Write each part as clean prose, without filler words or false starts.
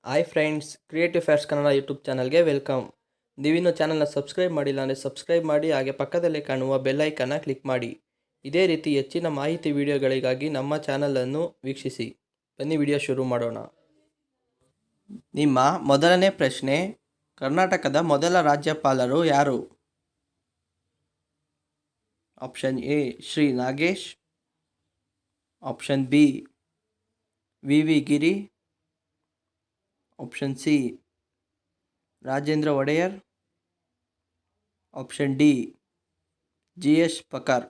Hi friends, creative fairs Kannada YouTube ಚಾನಲ್ಗೆ welcome. ನೀವಿನ್ನೂ ಚಾನಲ್ನ ಸಬ್ಸ್ಕ್ರೈಬ್ ಮಾಡಿಲ್ಲ ಅಂದರೆ ಸಬ್ಸ್ಕ್ರೈಬ್ ಮಾಡಿ, ಹಾಗೆ ಪಕ್ಕದಲ್ಲಿ ಕಾಣುವ ಬೆಲ್ ಐಕನ್ನ ಕ್ಲಿಕ್ ಮಾಡಿ. ಇದೇ ರೀತಿ ಹೆಚ್ಚಿನ ಮಾಹಿತಿ ವಿಡಿಯೋಗಳಿಗಾಗಿ ನಮ್ಮ ಚಾನಲನ್ನು ವೀಕ್ಷಿಸಿ. ಬನ್ನಿ ವಿಡಿಯೋ ಶುರು ಮಾಡೋಣ. ನಿಮ್ಮ ಮೊದಲನೇ ಪ್ರಶ್ನೆ, ಕರ್ನಾಟಕದ ಮೊದಲ ರಾಜ್ಯಪಾಲರು ಯಾರು? Option A Shri Nagesh, option B V Giri, option C Rajendra Wodeyar, option D GS Pakar.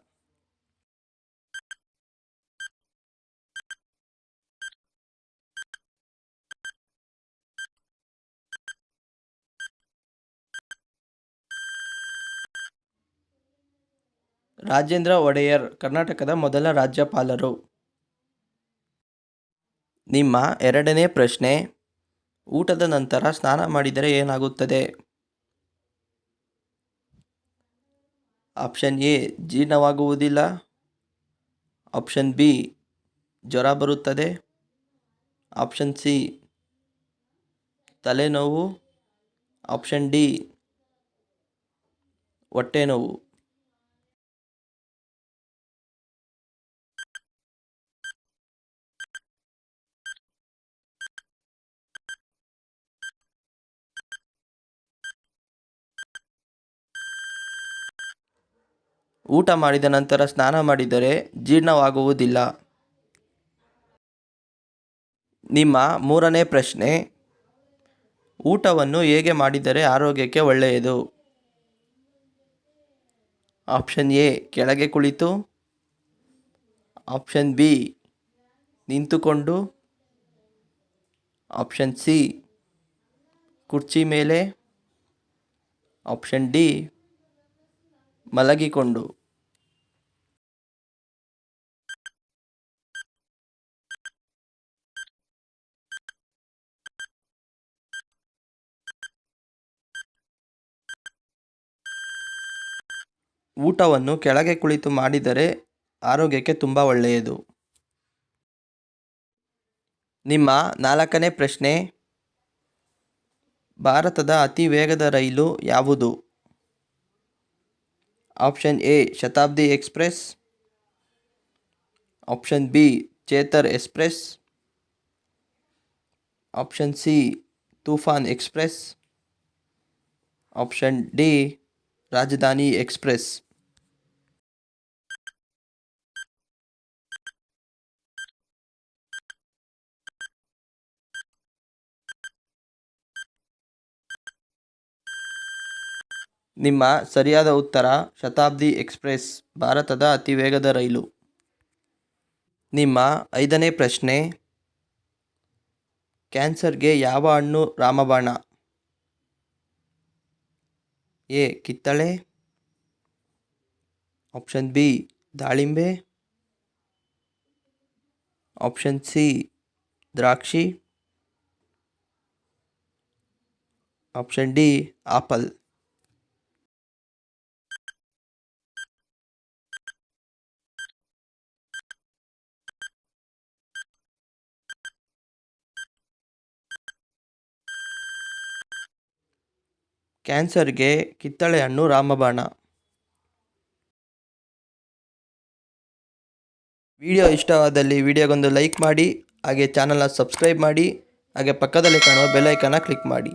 Rajendra Wodeyar ಕರ್ನಾಟಕದ ಮೊದಲ ರಾಜ್ಯಪಾಲರು. ನಿಮ್ಮ ಎರಡನೇ ಪ್ರಶ್ನೆ, ಊಟದ ನಂತರ ಸ್ನಾನ ಮಾಡಿದರೆ ಏನಾಗುತ್ತದೆ? ಆಪ್ಷನ್ ಎ ಜೀರ್ಣವಾಗುವುದಿಲ್ಲ, ಆಪ್ಷನ್ ಬಿ ಜ್ವರ ಬರುತ್ತದೆ, ಆಪ್ಷನ್ ಸಿ ತಲೆನೋವು, ಆಪ್ಷನ್ ಡಿ ಹೊಟ್ಟೆ ನೋವು. ಊಟ ಮಾಡಿದ ನಂತರ ಸ್ನಾನ ಮಾಡಿದರೆ ಜೀರ್ಣವಾಗುವುದಿಲ್ಲ. ನಿಮ್ಮ ಮೂರನೇ ಪ್ರಶ್ನೆ, ಊಟವನ್ನು ಹೇಗೆ ಮಾಡಿದರೆ ಆರೋಗ್ಯಕ್ಕೆ ಒಳ್ಳೆಯದು? ಆಪ್ಷನ್ ಎ ಕೆಳಗೆ ಕುಳಿತು, ಆಪ್ಷನ್ ಬಿ ನಿಂತುಕೊಂಡು, ಆಪ್ಷನ್ ಸಿ ಕುರ್ಚಿ ಮೇಲೆ, ಆಪ್ಷನ್ ಡಿ ಮಲಗಿಕೊಂಡು. ಊಟವನ್ನು ಕೆಳಗೆ ಕುಳಿತು ಮಾಡಿದರೆ ಆರೋಗ್ಯಕ್ಕೆ ತುಂಬ ಒಳ್ಳೆಯದು. ನಿಮ್ಮ ನಾಲ್ಕನೇ ಪ್ರಶ್ನೆ, ಭಾರತದ ಅತಿ ವೇಗದ ರೈಲು ಯಾವುದು? Option A Shatabdi express, option B ಚೇತರ್ express, option C Toofan express, option D Rajdhani express. ನಿಮ್ಮ ಸರಿಯಾದ ಉತ್ತರ ಶತಾಬ್ದಿ ಎಕ್ಸ್ಪ್ರೆಸ್, ಭಾರತದ ಅತಿ ವೇಗದ ರೈಲು. ನಿಮ್ಮ ಐದನೇ ಪ್ರಶ್ನೆ, ಕ್ಯಾನ್ಸರ್ಗೆ ಯಾವ ಹಣ್ಣು ರಾಮಬಾಣ? ಎ ಕಿತ್ತಳೆ, ಆಪ್ಷನ್ ಬಿ ದಾಳಿಂಬೆ, ಆಪ್ಷನ್ ಸಿ ದ್ರಾಕ್ಷಿ, ಆಪ್ಷನ್ ಡಿ ಆಪಲ್. ಕ್ಯಾನ್ಸರ್ಗೆ ಕಿತ್ತಳೆ ಹಣ್ಣು ರಾಮಬಾಣ. ವಿಡಿಯೋ ಇಷ್ಟವಾದಲ್ಲಿ ವಿಡಿಯೋಗೊಂದು ಲೈಕ್ ಮಾಡಿ, ಹಾಗೆ ಚಾನಲ್ನ ಸಬ್ಸ್ಕ್ರೈಬ್ ಮಾಡಿ, ಹಾಗೆ ಪಕ್ಕದಲ್ಲಿ ಕಾಣುವ ಬೆಲ್ ಐಕಾನ್ನ ಕ್ಲಿಕ್ ಮಾಡಿ.